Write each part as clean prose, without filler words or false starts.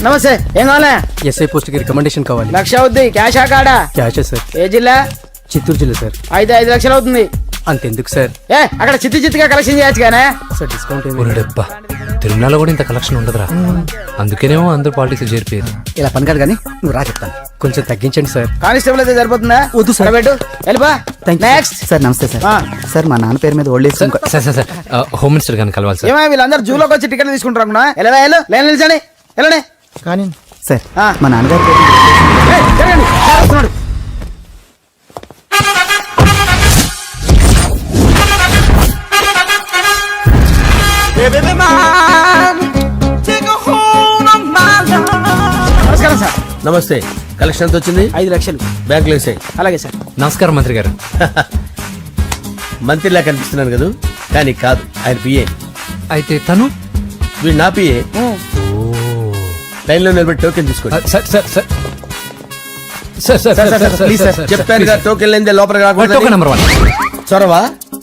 నమస్తే, ఏం కావాలా? ఎస్ఐ పోస్ట్ కి రికమెండేషన్ కావాలి. 1,00,000 అవుద్ది. క్యాషా కాడా? క్యాషే సార్. ఏ జిల్లా? చిత్తూరు జిల్లా సార్. అయితే 5 లక్షలు అవుతుంది. అంతెందుకు సార్? అక్కడ చిత్తుగా కలెక్షన్ చేయొచ్చు కానీ సార్ డిస్కౌంట్ డబ్బా తిరుమలలో కూడా ఇంత కలెక్షన్ ఉండదురా, అందుకేనేమో అందరూ పాలిటిక్స్ చేరిపోయారు. ఇలా పని కాదు కానీ నువ్వు రా చెప్తాను. కొంచెం తగ్గించండి సార్. కానిస్టేబుల్ అయితే సరిపోతుందా? వద్దు సార్. పెట్టు, వెళ్ళిపా. Next sir. నమస్తే సార్. సార్ మా నాన్న పేరు మీద old age sir sir sir home minister గారిని కలవాలి సార్. ఏమో వీళ్ళందరూ జూలోకి వచ్చి టికెట్ తీసుకుంటారు అనుకున్నా. వెళ్ళవా, లైన్ నిలిచండి, వెళ్ళండి. కానీ సార్ మా నాన్నగారి పేరు జరగండి, వస్తున్నాడు. నమస్కారం సార్. నమస్తే. కలెక్షన్ ఎంత వచ్చింది? 5 లక్షలు. బ్యాంకులో వేసాయి. అలాగే సార్. నమస్కారం మంత్రి గారు. మంత్రిలా కనిపిస్తున్నాను కదా, కానీ కాదు, ఆయన పిఏ. అయితే తను వీడు నా పిఏ. లైన్ లో నిలబెట్టి టోకెన్ తీసుకోండి. Sir sir sir sir sir sir చెప్పాను కదా, టోకెన్ లేనిదే లోపలికి రాకూడదు. Token number 1. చొరవ,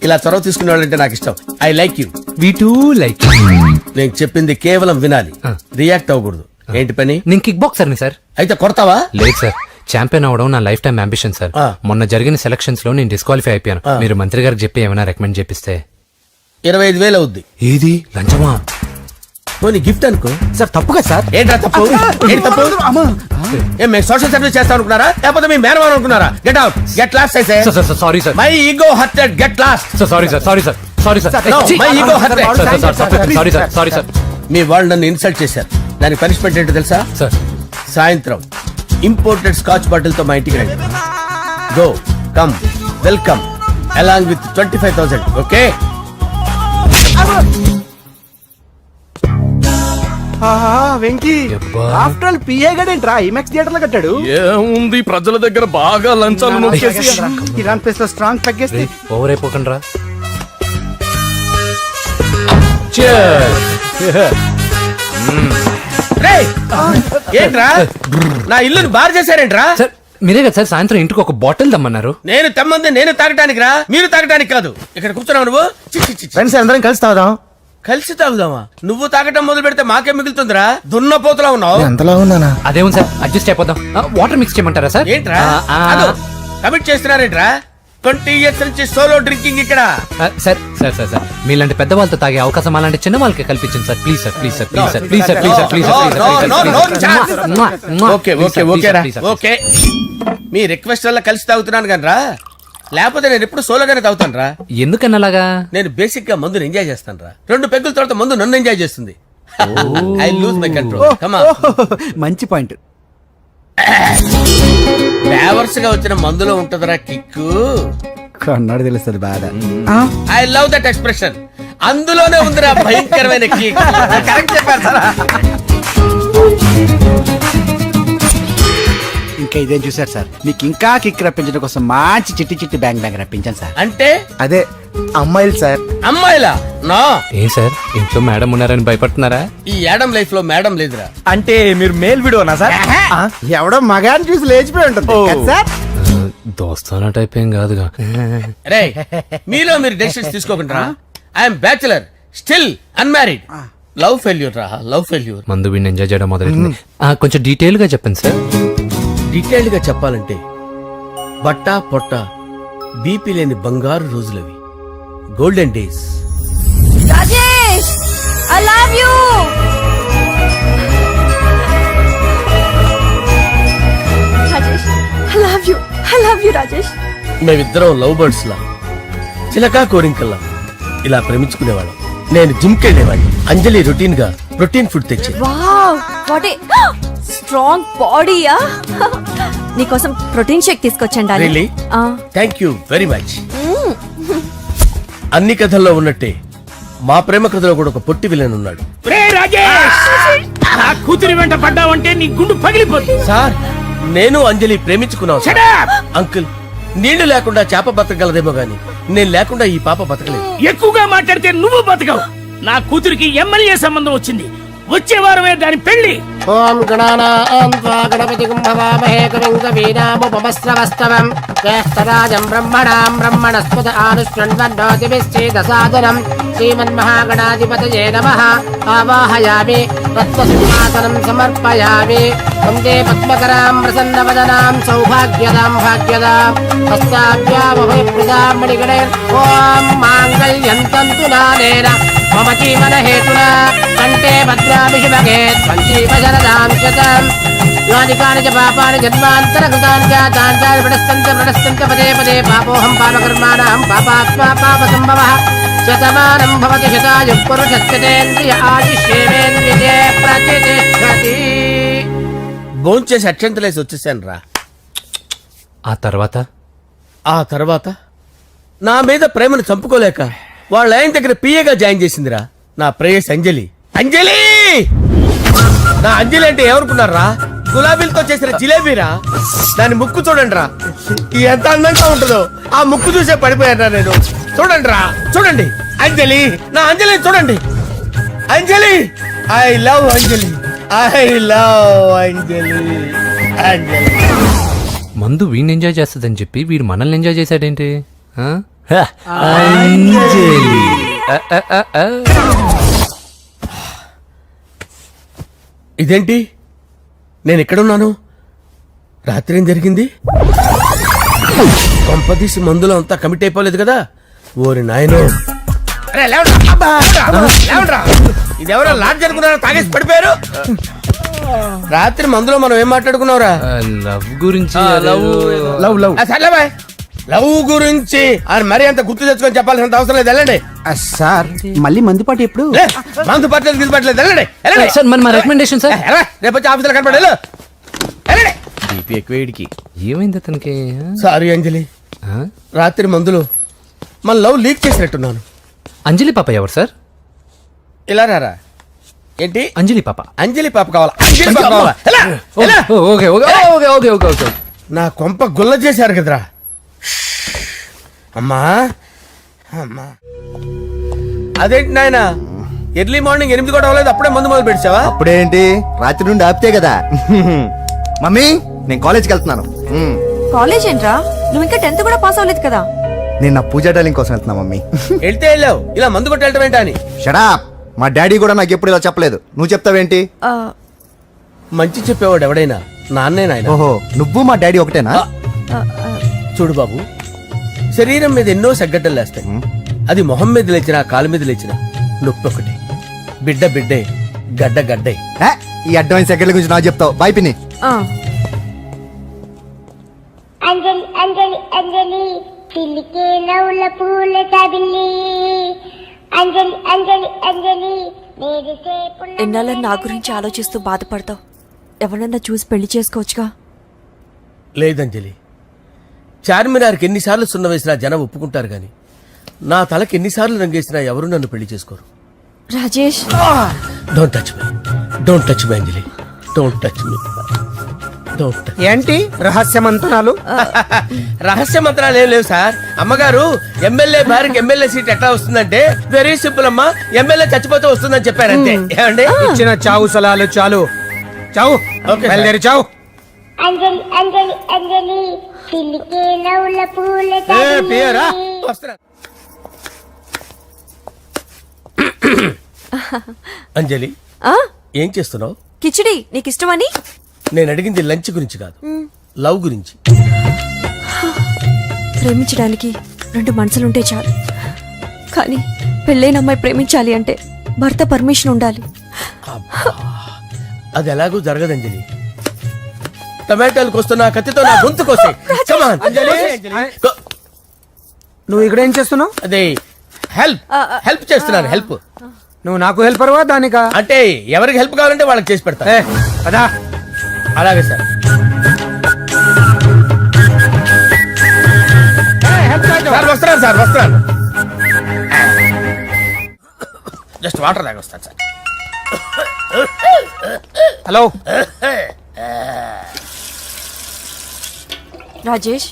ఇలా చొరవ తీసుకునే వాళ్ళంటే నాకు ఇష్టం. I like you. We two like. నేను చెప్పింది కేవలం వినాలి, రియాక్ట్ అవ్వకూడదు. ఏంటి పని? నేను కిక్ బాక్సర్ని సార్. అయితే కొడతావా? లేదు సార్, ఛాంపియన్ అవడం నా లైఫ్ టైం అంబిషన్ సార్. మొన్న జరిగిన సెలక్షన్స్ లో నేను డిస్క్వాలిఫై అయిపోయాను. మీరు మంత్రి గారికి చెప్పి ఏమైనా రికమెండ్ చేపిస్తే. 25,000 అవుద్ది. ఏది లంచమా? పోనీ గిఫ్ట్ అనుకో. సార్. తప్పు కదా సార్. ఏంట్రా తప్పు? ఏంటి తప్పు? ఏం మేము సోషల్ సర్వీస్ చేస్తాం అనుకున్నారా, లేకపోతే మీ మేనమాన్ అనుకున్నారా? Get out, get lost. అయితే sorry sir, my ego hurted, get lost. Sorry sir, sorry sir, sorry sir, my ego hurted. Sorry sir, sorry sir. మీ వాళ్ళు నన్ను ఇన్సల్ట్ చేశారు. దానికి పనిష్మెంట్ ఏంటో తెలుసా? సార్ సాయంత్రం ఇంపోర్టెడ్ స్కాచ్ బాటిల్ తో మా ఇంటికి రండి. Go, come, welcome along with 25,000. Okay? Venky after all PA గడేంట్రా ఇమెక్స్ థియేటర్ లో కట్టాడు. ఏముంది, ప్రజల దగ్గర బాగా లంచాలు నొక్కేసి ఇరాన్ ప్లేస్ లో స్ట్రాంగ్ తగ్గేస్తే ఓవర్ అయిపోకండి రా. ఏంట్రా నా ఇల్లుని బార్ చేశారేంట్రా? సార్ మీరే కదా సార్ సాయంత్రం ఇంటికి ఒక బాటిల్ దమ్మన్నారు. నేను తెమ్మంది నేను తాగటానికి రా, మీరు తాగటానికి కాదు. ఇక్కడ కూర్చున్నావు నువ్వు. ఫ్రెండ్స్ అందరం కలిసి తాగుదాం. కలిసి తాగుదామా? నువ్వు తాగటం మొదలు పెడితే మాకే మిగులుతుందిరా. దున్నపోతులా ఉన్నావు. ఎంతలా ఉన్నానా? అదేమో సార్ అడ్జస్ట్ అయిపోదాం. వాటర్ మిక్స్ చేయమంటారా సార్? ఏంట్రా కమిట్ చేస్తున్నారేంట్రా? 20 years నుంచి సోలో డ్రింకింగ్ ఇక్కడ. సార్ సార్ సార్ సార్ మీలాంటి పెద్ద వాళ్ళతో తాగే అవకాశం అలాంటి చిన్న వాళ్ళకి కల్పించండి sir. Please sir, please sir, please sir, please sir, please sir, please sir. Okay okay okay రా, ఓకే. మీ రిక్వెస్ట్ వల్ల కలిసి తాగుతున్నాను కానీ రా, లేకపోతే నేను ఎప్పుడు సోలోగానే తాగుతాను రా. ఎందుకన్నా అలాగా? నేను బేసిక్ గా మందుని ఎంజాయ్ చేస్తాను రా. 2 పెగ్గుల తర్వాత మందు నన్ను ఎంజాయ్ చేస్తుంది. I lose my control. Come on. మంచి పాయింట్. ఫ్లేవర్స్ గా వచ్చిన మందులో ఉంటదరా కిక్కు. కన్నాడు తెలుస్తుంది బాధ. I love that expression. అందులోనే ఉందిరా భయంకరమైన కిక్. కరెక్ట్ చెప్పారు సార్. ఇంకా ఇదేం చూసారు సార్, మీకు ఇంకా కిక్ రప్పించడం కోసం మంచి చిట్టి చిట్టి బ్యాంగ్ బ్యాంగ్ రప్పించాను సార్. అంటే అదే అమ్మాయిలు సార్. అమ్మాయిలా? నా ఏం సార్ ఇంట్లో మేడం ఉన్నారని భయపడుతున్నారా? ఈ యాడమ్ లైఫ్ లో మేడం లేదురా. అంటే మీరు మేల్ వీడియోనా సార్? ఎవడో మగాన్ని చూసి లేచిపోయి ఉంటుంది సార్. దోస్తానా టైప్ ఏం కాదుగా. రే మీలో మీరు డెసిషన్స్ తీసుకోకుండా. I'm bachelor, still unmarried. Love failure రా, లవ్ ఫెయిల్యూర్. మందు వీడిని ఎంజాయ్ చేయడం మొదలైంది. కొంచెం డీటెయిల్ గా చెప్పండి సార్. డీటెయిల్డ్ గా చెప్పాలంటే బట్టా పొట్ట బీపీ లేని బంగారు రోజులవి, golden days. Rajesh, I love you. Rajesh, I love you. I love you, Rajesh. మేమిద్దరం లవ్ బర్డ్స్ లా, చిలకా కోరింకల్లా ఇలా ప్రేమించుకునేవాళ్ళం. నేను జిమ్ కెళ్ళేవాడిని. అంజలి రొటీన్ గా ప్రోటీన్ ఫుడ్ తెచ్చి. వావ్, వాట్ ఏ స్ట్రాంగ్ బాడీయా. నీకోసం ప్రోటీన్ షేక్ తీసుకొచ్చండి. Really? Thank you very much. అన్ని కథల్లో ఉన్నట్టే మా ప్రేమ కథలో కూడా ఒక పొట్టి విలన్ ఉన్నాడు. కూతురి వెంట పడ్డావంటే నీ గుండు పగిలిపోతుంది. సార్ నేను అంజలి ప్రేమించుకున్నాను. అంకుల్, నీళ్లు లేకుండా చేప బతకగలదేమో గాని నేను లేకుండా ఈ పాప బతకలేదు. ఎక్కువగా మాట్లాడితే నువ్వు బతకవు. నా కూతురికి ఎమ్మెల్యే సంబంధం వచ్చింది. వచ్చే వారమే దాని పెళ్లి. ఓం గణానాం త్వా గణపతిం భవామహే కవిం కవీనాముపమస్రవస్తవం జ్యేష్ఠరాజం బ్రహ్మణాం బ్రహ్మణస్పద ఆనుష్ణ్వన్నోతిభిశ్చేదసాదనం శ్రీమన్మహాగణాధిపతయే నమః. ఆవాహయామి తత్వసింహాసనం సమర్పయామి. వందే పద్మకరాం ప్రసన్నవదనాం సౌభాగ్యదాం భాగ్యదాం హస్తాభ్యామభయప్రదాం మణిగణే. ఓం మాంగళ్యం తంతునానేన మమ జీవన హేతునా కంటే భద్రాభిషుభగే సంజీవశరదాం శతం. యాని కాని చ పాపాని జన్మాంతరకృతాని చ తాని ప్రణశ్యంత పదే పదే పాపోహం పాపకర్మాణం పాపాత్మా పాపసంభవః. శతమానం భవతి శతాయుః పురుషస్యేంద్రియ ఆయుష్యేంద్రియే ప్రతిష్టతి. భోంచేసి అక్షంతలేసి వచ్చేసాను రా. ఆ తర్వాత నా మీద ప్రేమను చంపుకోలేక వాళ్ళ ఆయన దగ్గర పిఏగా జాయిన్ చేసిందిరా నా ప్రేయస్ అంజలి. అంజలి నా అంజలి అంటే ఏమనుకున్నారా? గులాబీలతో చేసిన జిలేబీరా. దాని ముక్కు చూడండి రా, ఎంత అందంగా ఉంటుందో. ఆ ముక్కు చూసే పడిపోయారా నేను. చూడండి రా, చూడండి అంజలి, నా అంజలి చూడండి. Anjali, I love Anjali, I love Anjali. Anjali మందు వీడిని ఎంజాయ్ చేస్తుందని చెప్పి వీడు మనల్ని ఎంజాయ్ చేశాడేంటి? ఆ? ఇదేంటి, నేను ఎక్కడున్నాను? రాత్రి ఏం జరిగింది? కొంపదీసి మందులో అంతా కమిట్ అయిపోలేదు కదా? ఓరి నాయనో, ఇదెవరో లాడ్జ్ అనుకున్నారా? తాగేసి పడిపోయారు. రాత్రి మందులో మనం ఏం మాట్లాడుకున్నావురా? లవ్ గురించి లవ్ లవ్ సర్లే బాయ్, లవ్ గురించి అని మరీ అంత గుర్తు తెచ్చుకొని చెప్పాల్సినంత అవసరం లేదు. వెళ్ళండి. సార్ మళ్ళీ మందుపాటి ఎప్పుడు? లే, మందు పట్టలేదు గిల్లు పట్టలేదు. వెళ్ళండి, వెళ్ళండి. సార్ మరి మా రికమెండేషన్ సార్. రేపు వచ్చి ఆఫీసులో కనపడి వెళ్ళండి. బీపీ ఎక్కువ వీడికి. ఏమైంది అతనికి? సారీ అంజలి, ఆ? రాత్రి మందులో మన లవ్ లీక్ చేసినట్టున్నాను. అంజలి పాప ఎవరు సార్? ఇలా రారా. ఏంటి? అంజలి పాప. అంజలి పాప కావాలా? అంజలి పాప కావాలా? ఎలా? ఎలా? Okay okay okay okay okay okay. నా కొంప గుల్ల చేశారు కదరా. అమ్మా అమ్మా, అదేంటి నాయన, ఎర్లీ మార్నింగ్ 8 కూడా అవ్వలేదు, అప్పుడే మందు మొదలు పెడిచావా? అప్పుడేంటి, రాత్రి నుండి ఆపితే కదా. మమ్మీ, నేను కాలేజ్కి వెళ్తున్నాను. కాలేజ్ ఏంట్రా, నువ్వు ఇంకా 10th కూడా పాస్ అవ్వలేదు కదా. నేను నా పూజా డాలింగ్ కోసం వెళ్తున్నా మమ్మీ. వెళ్తే వెళ్ళావు, ఇలా మందు కొట్టి వెళ్ళటం ఏంటా అని. షడా, మా డాడీ కూడా నాకు ఎప్పుడు ఇలా చెప్పలేదు. నువ్వు చెప్తావేంటి? ఆ, మంచి చెప్పేవాడు ఎవడైనా నాన్నే నాయన. ఓహో, నువ్వు మా డాడీ ఒకటేనా? ఆ, ఆ, చూడు బాబు, శరీరం మీద ఎన్నో సగ్గడ్డలు లేస్తాయి. అది మొహం మీద లేచినా కాలు మీద లేచినా నొప్పి ఒకటి. బిడ్డ బిడ్డే, గడ్డ గడ్డే. ఈ అడ్వాన్స్ సెకండ్ల గురించి నాకు చెప్తావు. బాయ్ పిన్ని. ఆ. అంజలి అంజలి అంజలి పిల్లికే నవ్వుల పూల తబిల్లి. అంజలి అంజలి అంజలి మెరిసే పుల్ల. ఎన్నాళ్ళ నా గురించి ఆలోచిస్తూ బాధపడతావు. ఎవరన్నా చూసి పెళ్లి చేసుకోవచ్చుగా. లేదంజలి, చార్మినార్కి ఎన్నిసార్లు సున్న వేసినా జనం ఒప్పుకుంటారు గాని నా తలకి ఎన్నిసార్లు రంగేసినా ఎవరు నన్ను పెళ్లి చేసుకోరు. Rajesh, don't touch me, don't touch me Anjali, don't touch me, don't. ఏంటి రహస్య మంతనాలు? రహస్య మంత్రాలు ఏం లేవు సార్. అమ్మగారు ఎమ్మెల్యే భార్యకి ఎమ్మెల్యే సీట్ ఎట్లా వస్తుందంటే వెరీ సింపుల్ అమ్మా, ఎమ్మెల్యే చచ్చిపోతే వస్తుందని చెప్పారంతే. ఏమండి? ఇచ్చిన చావు సలాలు చాలు. చావు, ఓకే సార్. బయలుదేరి చావు. అంజలి అంజలి అంజలి పిల్లికే నవ్వుల పూల పియరా తబిల్లి. వస్తున్నా. అంజలి, ఆ ఏం చేస్తున్నావు? కిచిడి నీకు ఇష్టమని. నేను అడిగింది లంచ్ గురించి కాదు, లవ్ గురించి. ప్రేమించడానికి 2 మనసులుంటే చాలు, కానీ పెళ్ళైన అమ్మాయి ప్రేమించాలి అంటే భర్త పర్మిషన్ ఉండాలి. అది ఎలాగూ జరగదు అంజలి. టమాటాలు కోస్తున్నా కత్తితో నా గొంతు కోసే. Come on. Go. నువ్వు ఇక్కడ ఏం చేస్తున్నావు? అదే హెల్ప్ హెల్ప్ చేస్తున్నాను. హెల్ప్ నువ్వు నాకు హెల్పర్వా దానికా? అంటే ఎవరికి హెల్ప్ కావాలంటే వాళ్ళకి చేసి పెడతా. పదా. అలాగే సార్. సార్ వస్తున్నాను, సార్ వస్తున్నాను. జస్ట్ వాటర్ తాగి వస్తాను సార్. హలో. రాజేష్,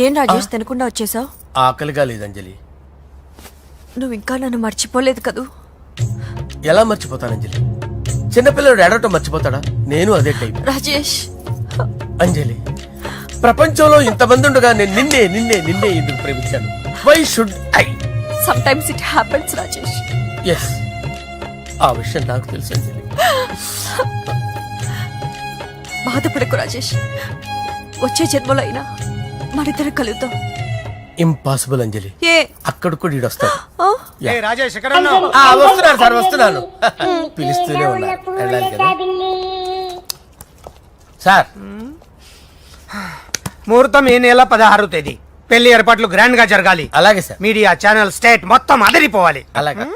ఏం రాజేష్ తినకుండా వచ్చేసావు? ఆకలిగా లేదు అంజలి. నువ్వు ఇంకా నన్ను మర్చిపోలేదు కదూ. ఎలా మర్చిపోతాను అంజలి? చిన్నపిల్లడు ఏడవటం మర్చిపోతాడా? నేను అదే టైప్. రాజేష్, అంజలి, ప్రపంచంలో ఇంతమంది ఉండగా నేను నిన్నే నిన్నే నిన్నే ఎందుకు ప్రేమించాను? Why should I? Sometimes it happens Rajesh. Yes, ఆ విషయం నాకు తెలుసు అంజలి. బాధపడకు రాజేష్, వచ్చే జన్మలో అయినా మనిద్దరం కలుద్దాం. ఇంపాసిబుల్ అంజలి. ఏ అక్కడ కూడా ఈడు వస్తాడు. ఆ? రాజేష్ వస్తున్నాను సార్, వస్తున్నాను. పిలుస్తూనే ఉన్నా, వెళ్ళాలి కదా సార్. ముహూర్తం ఈ నెల 16వ తేదీ. పెళ్లి ఏర్పాట్లు గ్రాండ్ గా జరగాలి. అలాగే సార్, మీడియా ఛానల్ స్టేట్ మొత్తం అదిరిపోవాలి. అలాగే.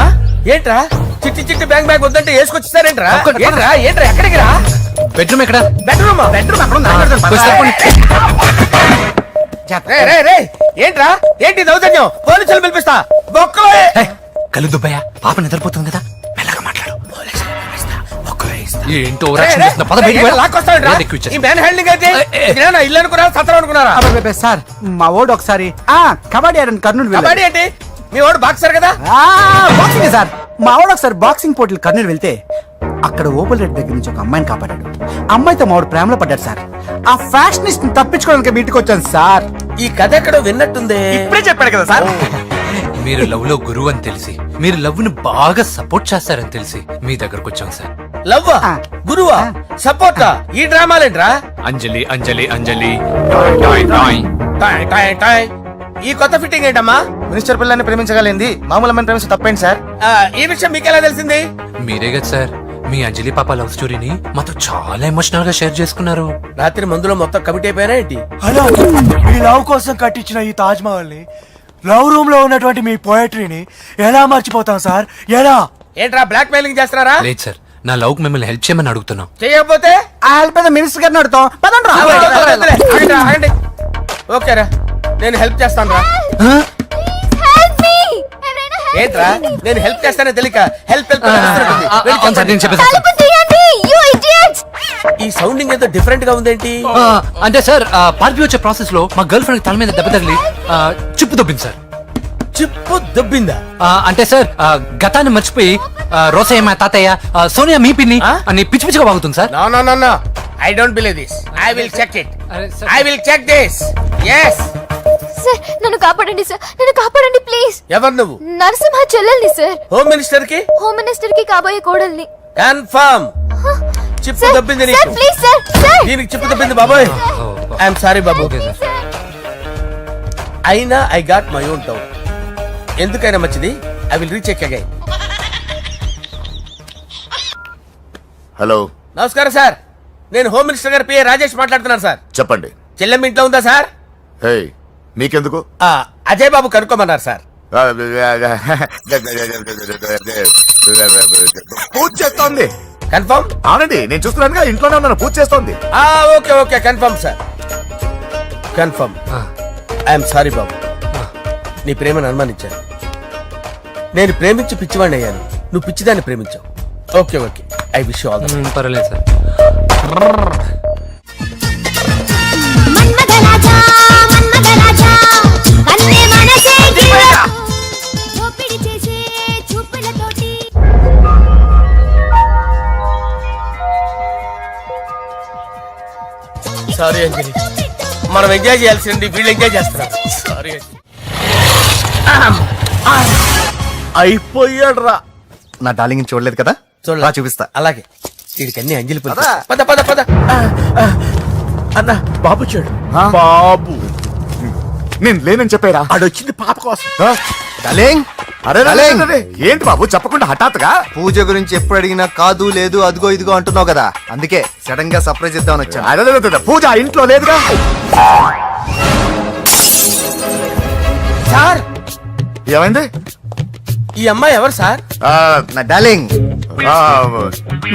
ఆ? ఏంట్రా చిట్టి చిట్టి బ్యాంక్ బ్యాగ్ వద్దంటే వేసుకొచ్చేసారేంట్రా? ఏంట్రా ఏంట్రా ఎక్కడికి రా? బెడ్రూమ్ ఎక్కడ? బెడ్రూమ్ బెడ్రూమ్ అక్కడ ఉందా? కొంచెం తప్పండి. ఏంట్రా ఏంటి దౌర్జన్యం? పోలీసులు పిలిపిస్తా. బొక్కలో కళ్ళు దుబ్బయ్య, పాప నిద్రపోతుంది కదా, మెల్లగా మాట్లాడు. ఏంటో లాక్కొస్తాడు. ఈ మ్యాన్ హ్యాండింగ్ అయితే ఇదేనా ఇల్లు అనుకున్నారా, సత్రం అనుకున్నారా? సార్ మా ఓడు ఒకసారి కబడ్డీ ఆడని కర్నూలు కబడ్డీ ఏంటి? మీ వాడు బాక్సర్ కదా? Boxing sir. మా వాడు ఒకసారి బాక్సింగ్ పోటీలు కర్నూలు వెళ్తే అక్కడ ఓపెల్ రెడ్ దగ్గర నుంచి ఒక అమ్మాయిని కాపాడాడు. అమ్మాయితో మా వాడు ప్రేమలో పడ్డాడు సార్. ఆ ఫ్యాషనిస్ట్ తప్పించుకోవడానికి మీటికి వచ్చాను సార్. ఈ కథ ఎక్కడో విన్నట్టుంది. ఇప్పుడే చెప్పాడు కదా సార్. మీరు లవ్ లో గురువు అని తెలిసి, మీరు లవ్ ను బాగా సపోర్ట్ చేస్తారని తెలిసి మీ దగ్గరకు వచ్చాం సార్. లవ్వా, గురువా, సపోర్టా? ఈ డ్రామాలేంట్రా? అంజలి అంజలి అంజలి టాయ్ టాయ్ టాయ్. టాయ్ టాయ్ టాయ్. ఈ కొత్త ఫిట్టింగ్ ఏంటమ్మా? మినిస్టర్ పిల్లల్ని ప్రేమించగలిగింది మామూలు అమ్మని ప్రేమించి తప్పేంటి సార్? ఈ విషయం మీకెలా తెలిసింది? మీరే కదా సార్ మీ అంజలి పాప లవ్ స్టోరీని మాతో చాలా ఎమోషనల్ గా షేర్ చేసుకున్నారు. రాత్రి మందులో మొత్తం కమిటీ అయిపోయినా ఏంటి? హలో, మీ లవ్ కోసం కట్టించిన ఈ తాజ్ మహల్ ని, లవ్ రూమ్ లో ఉన్నటువంటి మీ పోయట్రీని ఎలా మర్చిపోతాం సార్? ఎలా? ఏంట్రా బ్లాక్ మెయిలింగ్ చేస్తున్నారా? లేదు సార్, నా లవ్ కు మిమ్మల్ని హెల్ప్ చేయమని అడుగుతున్నాం. చేయకపోతే ఆ హెల్ప్ అయితే మినిస్టర్ గారిని అడుగుతాం. పదండి రా. ఆగండి. ఓకేరా, నేను హెల్ప్ చేస్తాను రా. ఏంట్రా నేను హెల్ప్ చేస్తానే తెలియక హెల్ప్ హెల్ప్ అవును సార్, నేను చెప్పేసి ఈ సౌండింగ్ ఏదో డిఫరెంట్ గా ఉందేంటి? అంటే సార్ పార్టీ వచ్చే ప్రాసెస్ లో మా గర్ల్ ఫ్రెండ్ తల మీద దెబ్బ తగిలి చిప్పు దొబ్బింది సార్. చిప్పు దొబ్బిందా? అంటే సార్ గతాన్ని మర్చిపోయి రోసయ్య మా తాతయ్య, సోనియా మీ పిన్ని అని పిచ్చి పిచ్చిగా బాగుతుంది sir. No no no no, I don't believe this. I will check it. అరే sir. I will check this. yes. Sir నన్ను కాపాడండి సార్, నన్ను కాపాడండి ప్లీజ్. ఎవరు నువ్వు? నరసింహ చెల్లెల్ని సార్. హోమ్ మినిస్టర్ కి? హోమ్ మినిస్టర్ కి కాబోయే కోడల్ని. కన్ఫర్మ్. చిప్పు సార్, దొబ్బింది సార్ నీకు. Please sir, sir. దీనికి చిప్పు దొబ్బింది బాబోయ్. ఐఎమ్ సారీ బాబు. Okay sir. అయినా I got my own doubt. ఎందుకైనా మంచిది, I will recheck again. Hello, నమస్కారం సార్, నేను హోమ్ మినిస్టర్ గారి పిఏ రాజేష్ మాట్లాడుతున్నాను సార్. చెప్పండి. చెల్లెమ్మ ఇంట్లో ఉందా సార్? హే, మీకెందుకు? అజయ్ బాబు కనుక్కోమన్నారు సార్. పూజ చేస్తోంది. కన్ఫర్మ్? అవునండి, నేను చూస్తున్నానుగా, ఇంట్లోనే ఉన్నాను, పూజ చేస్తోంది. Okay okay, confirm sir, confirm. I'm sorry బాబు, నీ ప్రేమను అనుమానించాను. నేను ప్రేమించి పిచ్చివాడిని అయ్యాను, నువ్వు పిచ్చిదాన్ని ప్రేమించావు. Okay okay, I wish all the best. పర్వాలేదు సార్. సారీ అంజలి, మనం ఎంజాయ్ చేయాల్సింది వీళ్ళు ఎంజాయ్ చేస్తున్నారు. సారీ అంజలి. అయిపోయాడు రా. నా డార్లింగ్ చూడలేదు కదా, చూడలే. రా చూపిస్తా. అలాగే, వీడికన్నీ అంజలి పద. పద పద పద. అన్న బాబు చూడు. బాబు, నేను లేనని చెప్పారా? ఆడొచ్చింది పాప కోసం. డార్లింగ్, అరే డార్లింగ్, ఏంటి బాబు చెప్పకుండా హఠాత్తుగా? పూజ గురించి ఎప్పుడు అడిగినా కాదు లేదు అదిగో ఇదిగో అంటున్నావు కదా, అందుకే సడన్ గా సర్ప్రైజ్ ఇద్దామని వచ్చాను. అదే పూజ ఇంట్లో లేదుగా. సార్, ఏమైంది? ఈ అమ్మాయి ఎవరు సార్? నా డార్లింగ్,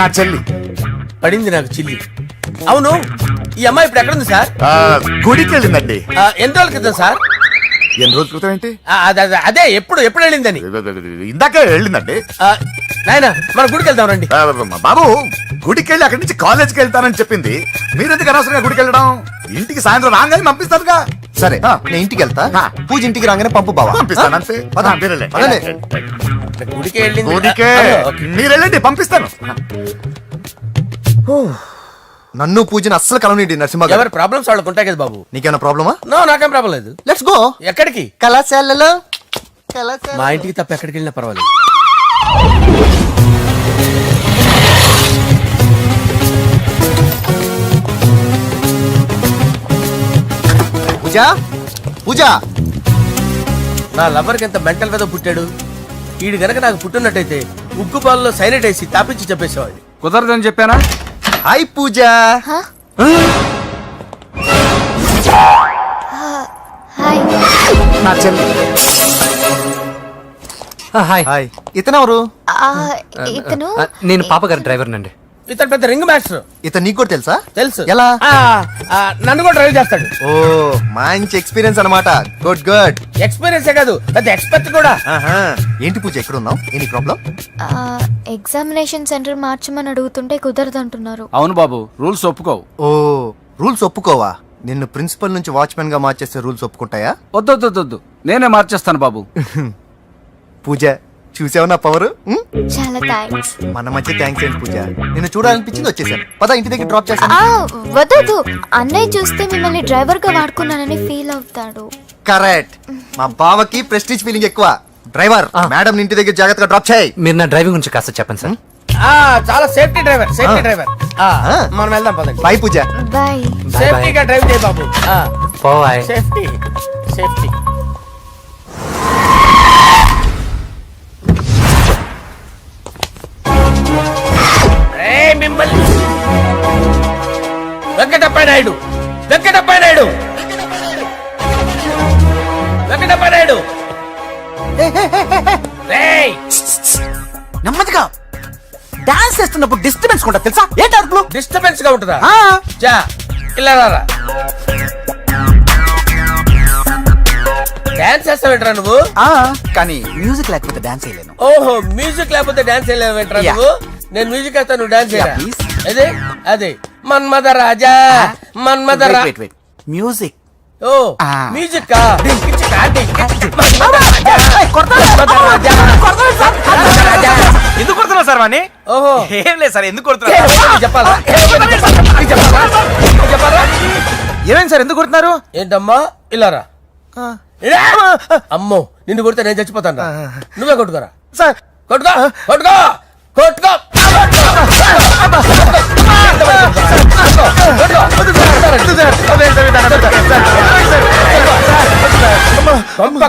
నా చెల్లి. పడింది నాకు చిల్లి. అవును, ఈ అమ్మాయి ఇప్పుడు ఎక్కడుంది సార్? గుడికి వెళ్ళిందండి. ఎన్ని రోజుల క్రితం సార్? ఎన్ని రోజుల క్రితం ఏంటి? అదే ఎప్పుడు ఎప్పుడు వెళ్ళిందని. ఇందాకే వెళ్ళిందండి. నాయన మన గుడికి వెళ్దాం రండి. బాబు, గుడికి వెళ్ళి అక్కడి నుంచి కాలేజ్కి వెళ్తానని చెప్పింది. మీరెందుకు అనవసరంగా గుడికి వెళ్ళడం? ఇంటికి సాయంత్రం రాగానే పంపిస్తానుగా. సరే ఆ. నేను ఇంటికి వెళ్తా ఆ. పూజ ఇంటికి రాగానే పంపు బావా. పంపిస్తాను అంతే. పద. మీరెళ్ళండి. పదండి. గుడికి వెళ్ళింది. ఊరికే ఓకే. మీరు వెళ్ళండి, పంపిస్తాను. నన్ను పూజని అస్సలు కలవనీయండి నరసింహ గారు. ఎవరి ప్రాబ్లమ్స్ వాళ్ళకు ఉంటాయి కదా బాబు. నీకేమైనా ప్రాబ్లమా? నో, నాకేం ప్రాబ్లం లేదు. Let's go. ఎక్కడికి? కళాశాలలో మా ఇంటికి తప్ప ఎక్కడికి వెళ్ళినా పర్వాలేదు. పూజ పూజ. నా లవర్కి ఎంత మెంటల్ మీద పుట్టాడు. వీడు గనక నాకు పుట్టినట్టయితే ఉగ్గు పాలలో సైనట్ వేసి తాపించి చెప్పేసేవాడిని. కుదరదని చెప్పానా? హాయ్ పూజ. హాయ్. నా చెల్లి. Hi hi. ఇతనెవరు? ఇతను నేను పాప గారి డ్రైవర్ నండి. ఇతను పెద్ద రింగ్ మాస్టర్. ఇతను నీకు కూడా తెలుసా? తెలుసు. ఎలా? నన్ను కూడా డ్రైవ్ చేస్తాడు. ఓ మంచి ఎక్స్పీరియన్స్ అన్నమాట. Good good. ఎక్స్పీరియన్సే కాదు, పెద్ద ఎక్స్పర్ట్ కూడా. ఏంటి పూజ ఎక్కడ ఉన్నావు? Any problem? ఎగ్జామినేషన్ సెంటర్ మార్చమని అడుగుతుంటే కుదరదంటున్నారు. అవును బాబు, రూల్స్ ఒప్పుకోవు. ఓ రూల్స్ ఒప్పుకోవా? నిన్ను ప్రిన్సిపల్ నుంచి వాచ్మెన్ గా మార్చేస్తే రూల్స్ ఒప్పుకుంటాయా? వద్దు, నేనే మార్చేస్తాను బాబు. పూజ చూసావు నా పవర్. చాలా థ్యాంక్స్. మన మధ్య థ్యాంక్స్ ఏంటి పూజ. నిన్ను చూడాలనిపించింది వచ్చేసాను. పద ఇంటి దగ్గర డ్రాప్ చేస్తాను. వద్దు, అన్నయ్య చూస్తే మిమ్మల్ని డ్రైవర్ గా వాడుకున్నానని ఫీల్ అవుతాడు. కరెక్ట్. మా బావకి ప్రెస్టీజ్ ఫీలింగ్ ఎక్కువ. డ్రైవర్ మేడం ఇంటి దగ్గర జాగ్రత్తగా డ్రాప్ చేయి. మీరు నా డ్రైవింగ్ గురించి కాస్త చెప్పండి సార్. చాలా సేఫ్టీ డ్రైవర్. మనం వెళ్దాం పదండి. బాయ్ పూజ. బాయ్. సేఫ్టీగా డ్రైవ్ చేయి బాబు. పోవాయ్. Safety safety. మిమ్మల్ని వెంకటప్ప నాయుడు. రేయ్, నెమ్మదిగా డాన్స్ చేస్తున్నప్పుడు డిస్టర్బెన్స్ కూడా తెలుసా? ఏంటి అరుపులు? డిస్టర్బెన్స్ గా ఉంటుందా? ఆ, చా ఇలా రారా. డాన్స్ చేస్తావేంట్రా నువ్వు? ఆ, కానీ మ్యూజిక్ లేకపోతే డాన్స్ చేయలేను. ఓహో, మ్యూజిక్ లేకపోతే డాన్స్ చేయలేవేంట్రా Yeah. నువ్వు? నేను మ్యూజిక్ వేస్తాను, నువ్వు డాన్స్ చేయరా? Yeah, please. అదే అదే మన్మద రాజా, మన్మద రా. Wait. మ్యూజిక్. ఓ Ah. మ్యూజిక్ ఎందుకు కొడుతున్నావు సార్ వాణ్ణి? ఓహో ఏం లేదు సార్, ఎందుకు ఏ, కొడుతున్నారు? నీకు చెప్పాలా? నీకు చెప్పాలా? ఏమైంది సార్, ఎందుకు కొడుతున్నారు? ఏంటమ్మా ఇలా రా. అమ్మో, నిన్ను కొడితే నేను చచ్చిపోతాను రా. నువ్వే కొట్టుకోరా. సార్ కొట్టుకో.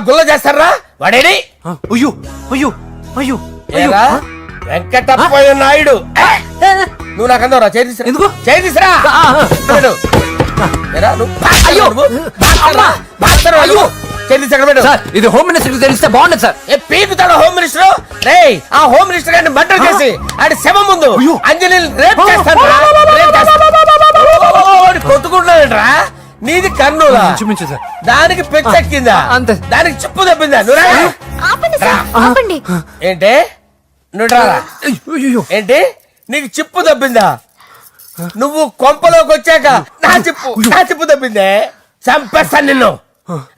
గుల్ల చేస్తారా వాడేడి? అయ్యో ఏరా, వెంకటప్పయ్య నాయుడు. నువ్వు నాకు అందవరా? చేయి తీసురా. ఎందుకు? చేయి తీసురా. పెట్టు. ఏరా, నువ్వు బాక్సరా నువ్వు? చేయి తీసి ఎక్కడ పెట్టు. సార్ ఇది హోమ్ మినిస్టర్ తెలిస్తే బాగుండదు సార్. ఏ పీకుతాడు హోమ్ మినిస్టర్? రేయ్, ఆ హోమ్ మినిస్టర్ గారిని మర్డర్ చేసి ఆడి శవం ముందు అంజలి రేప్ చేస్తాను. కొట్టుకుంటున్నాడంట్రా. నీది కన్నులా? చూపించు సార్. దానికి పెచ్చెక్కిందా? అంతే. దానికి చిప్పు తప్పిందా? నువ్వు రా. ఆపండి సార్, ఆపండి. ఏంటి? నువ్వు రారా. ఏంటి? నీకు చిప్పు తప్పిందా? నువ్వు కొంపలోకి వచ్చాక నా చిప్పు తప్పిందే. చంపేస్తాను నిన్ను.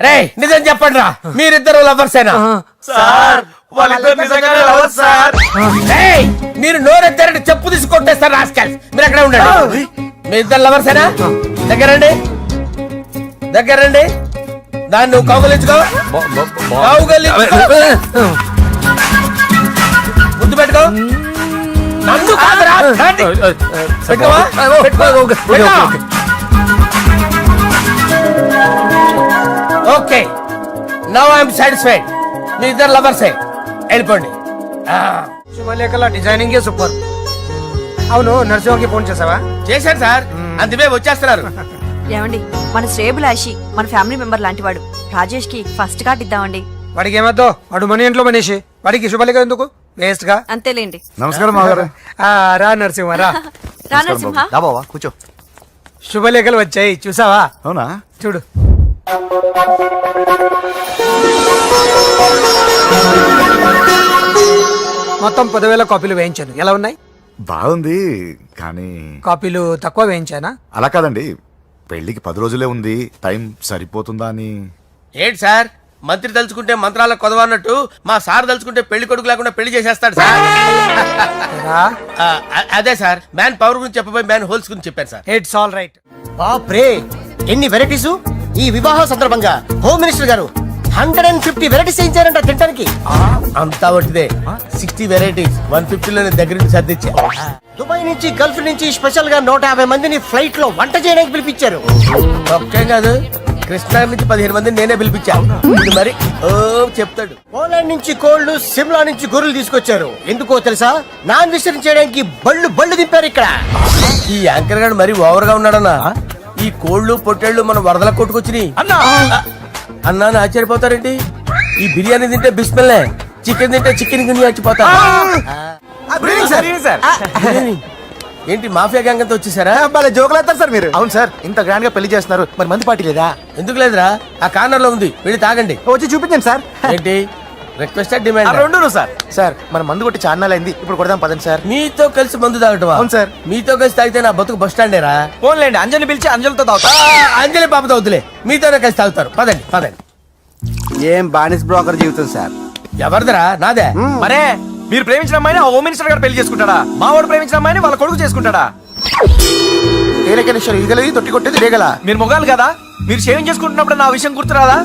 రేయ్, నిజం చెప్పండి రా, మీరిద్దరు లవర్సేనా? సార్ వాళ్ళిద్దరు నిజంగానే లవర్స్ సార్. రేయ్, మీరు నోరెత్తారంటే చెప్పు తీసి కొట్టేస్తారు రాస్కల్స్. మీరు ఎక్కడ ఉండండి. మీ ఇద్దరు లవర్సేనా? దగ్గరండి. దాన్ని నువ్వు కౌగలించుకో. ముద్దు పెట్టుకో. నన్ను కాదురా. పెట్టుకోవా? పెట్టుకో. Okay, now I'm satisfied. మీ ఇద్దరు లవర్సే, వెళ్ళిపోండి. శుభలేఖల డిజైనింగ్ సూపర్. అవును, నరసింహకి ఫోన్ చేసావా? చేశాను సార్, అందుకే వచ్చేస్తున్నారు. ఏమండి, మన శ్రేయబులాషి మన ఫ్యామిలీ మెంబర్ లాంటి వాడు. రాజేష్ కి ఫస్ట్ కార్డ్ ఇద్దామండి. వాడికి ఏమద్దో, వాడు మన ఇంట్లో మనిషి. వాడికి శుభలేఖ ఎందుకు? వేస్ట్ గా. అంతేలేండి. నమస్కారం మాగారు. రా నరసింహ రా. రా నరసింహ. దా బావా కూర్చో. శుభలేఖలు వచ్చాయి, చూసావా? అవునా? చూడు. మొత్తం 10,000 కాపీలు వేయించాను. ఎలా ఉన్నాయి? బాగుంది, కానీ కాపీలు తక్కువ వేయించానా? అలా కాదండి, పెళ్లికి 10 రోజులే ఉంది, టైం సరిపోతుందా అని. ఏంటి సార్ మంత్రి తలుచుకుంటే మంత్రాల కొదవన్నట్టు మా సార్ తలుచుకుంటే పెళ్లి కొడుకు లేకుండా పెళ్లి చేసేస్తాడు సార్. అదే సార్ మ్యాన్ పవర్ గురించి చెప్పబోయి మ్యాన్ హోల్స్ గురించి చెప్పాను సార్. It's all right. బాప్రే ఎన్ని వెరైటీస్! ఈ వివాహ సందర్భంగా హోమ్ మినిస్టర్ గారు 150 వెరైటీస్ చేయించారంట తినడానికి. అంతా ఒకటిదే 60 వెరైటీస్ 150లోనే దగ్గర నుంచి సర్దిచ్చా. దుబాయ్ నుంచి గల్ఫ్ నుంచి స్పెషల్ గా 150 మందిని ఫ్లైట్ లో వంట చేయడానికి పిలిపించారు. ఒక్కేం కాదు కృష్ణా నుంచి 15 మందిని నేనే పిలిపించా. ఇది మరి ఓ చెప్తాడు. పోలాండ్ నుంచి కోళ్లు, సిమ్లా నుంచి గొర్రెలు తీసుకొచ్చారు. ఎందుకో తెలుసా? నాన్ వెజిటేరియన్ చేయడానికి బళ్ళు దింపారు ఇక్కడ. ఈ యాంకర్ గారు మరి ఓవర్ గా ఉన్నాడన్నా. ఈ కోళ్లు పొట్టేళ్లు మన వరదల కొట్టుకొచ్చినాయి అన్నా ఆశ్చర్యపోతారేంటి? ఈ బిర్యానీ తింటే బిస్మిల్లే, చికెన్ తింటే చికెన్ గిన్నె వచ్చిపోతా. ఏంటి మాఫియా గ్యాంగ్ అంతా వచ్చేసారా? జోకులు వేస్తారు సార్ మీరు. అవును సార్, ఇంత గ్రాండ్ గా పెళ్లి చేస్తున్నారు, మరి మంది పార్టీ లేదా? ఎందుకు లేదురా, ఆ కార్నర్ లో ఉంది, వెళ్ళి తాగండి. వచ్చి చూపించండి సార్. ఏంటి రిక్వెస్ట్ డిమాండ్? రెండు సార్. సార్ మన మందు కొట్టి చాన్నాలు అయింది, ఇప్పుడు కొడదాం పదండి సార్. మీతో కలిసి మందు తాగటం? అవును సార్. మీతో కలిసి తాగితే నా బతుకు బస్ స్టాండేరా? ఫోన్లేండి, అంజలి పిలిచి అంజలితో తాగుతా. అంజలి పాప తాగుతులే, మీతోనే కలిసి తాగుతారు. పదండి పదండి. ఏం బానిస్ బ్రోకర్ జీవితం సార్. ఎవరిదరా? నాదే. మరే మీరు ప్రేమించిన అమ్మాయిని హోమ్ మినిస్టర్ గారు పెళ్లి చేసుకుంటాడా? మా వాడు ప్రేమించిన అమ్మాయిని వాళ్ళ కొడుకు చేసుకుంటాడా? తేలికనేశ్వరం ఈగలది తొట్టి కొట్టేది రేగల. మీరు మొగాలు కదా, మీరు షేవింగ్ చేసుకుంటున్నప్పుడు నా విషయం గుర్తురాదా?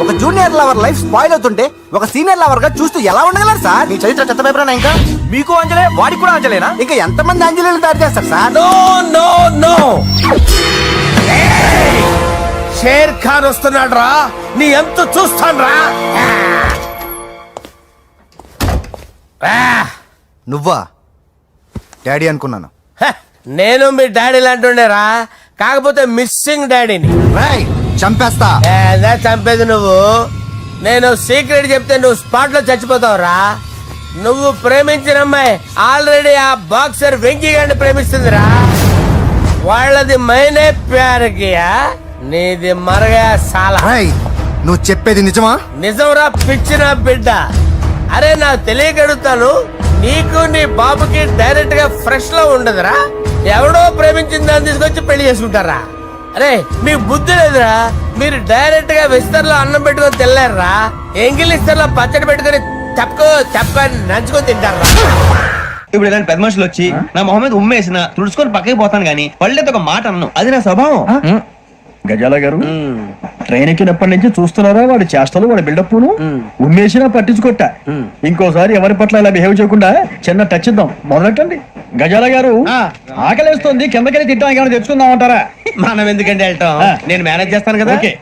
ఒక జూనియర్ లవర్ లైఫ్ స్పాయిల్ అవుతుంటే ఒక సీనియర్ లవర్ గా చూస్తూ ఎలా ఉండగలరు సార్? మీ చరిత్ర చెత్త పేపర్. ఇంకా మీకు అంజలే, వాడికి కూడా అంజలేనా? ఇంకా ఎంతమంది అంజలిని దాడి చేస్తారు sir? No no no, Sher Khan వస్తున్నాడు రా, నీ ఎంత చూస్తాను రా. నువ్వా డాడీ అనుకున్నాను. నేను మీ డాడీ లాంటి కాకపోతే మిస్సింగ్ డాడీని. రేయ్, చంపేస్తా. ఏదా చంపేది నువ్వు? నేను సీక్రెట్ చెప్తే నువ్వు స్పాట్ లో చచ్చిపోతావురా. నువ్వు ప్రేమించిన అమ్మాయి ఆల్రెడీ ఆ బాక్సర్ వెంకీ గారిని ప్రేమిస్తుందిరా. వాళ్ళది మైనే ప్యార్ కియా, నీది మరగా సాలా. రేయ్, నువ్వు చెప్పేది నిజమా? నిజంరా పిచ్చిన బిడ్డ. అరే నాకు తెలియక అడుగుతాను, నీకు నీ బాబుకి డైరెక్ట్ గా ఫ్రెష్ లో ఉండదురా. ఎవడో ప్రేమించిన దాన్ని తీసుకొచ్చి పెళ్లి చేసుకుంటారా? అరే మీకు బుద్ధి లేదురా. మీరు డైరెక్ట్ గా విస్తర్లో అన్నం పెట్టుకొని తినలేరురా. ఎంగిల్ ఇస్తర్లో పచ్చడి పెట్టుకొని తప్పని నంచుకొని తింటారా? ఇప్పుడు ఇలాంటి పెద్ద మనుషులు వచ్చి నా మొహం మీద ఉమ్మేసిన తుడుచుకొని పక్కకి పోతాను గానీ వాళ్ళతో ఒక మాట అన్ను, అది నా స్వభావం. గజాల గారు ట్రైన్ ఎక్కినప్పటి నుంచి చూస్తున్నారా వాడి చేష్టలు, వాడి బిల్డప్ ఉమ్మేసినా పట్టించుకోట. ఇంకోసారి ఎవరి పట్ల ఇలా బిహేవ్ చేయకుండా చిన్న టచ్ ఇద్దాం, మొదలెట్టండి. గజాల గారు ఆకలేస్తుంది, కిందకెళ్ళి తింటాం, ఏమైనా తెచ్చుకుందాం అంటారా? మనం ఎందుకంటే వెళ్తాం, నేను మేనేజ్ చేస్తాను కదా. ఓకే.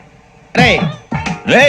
రే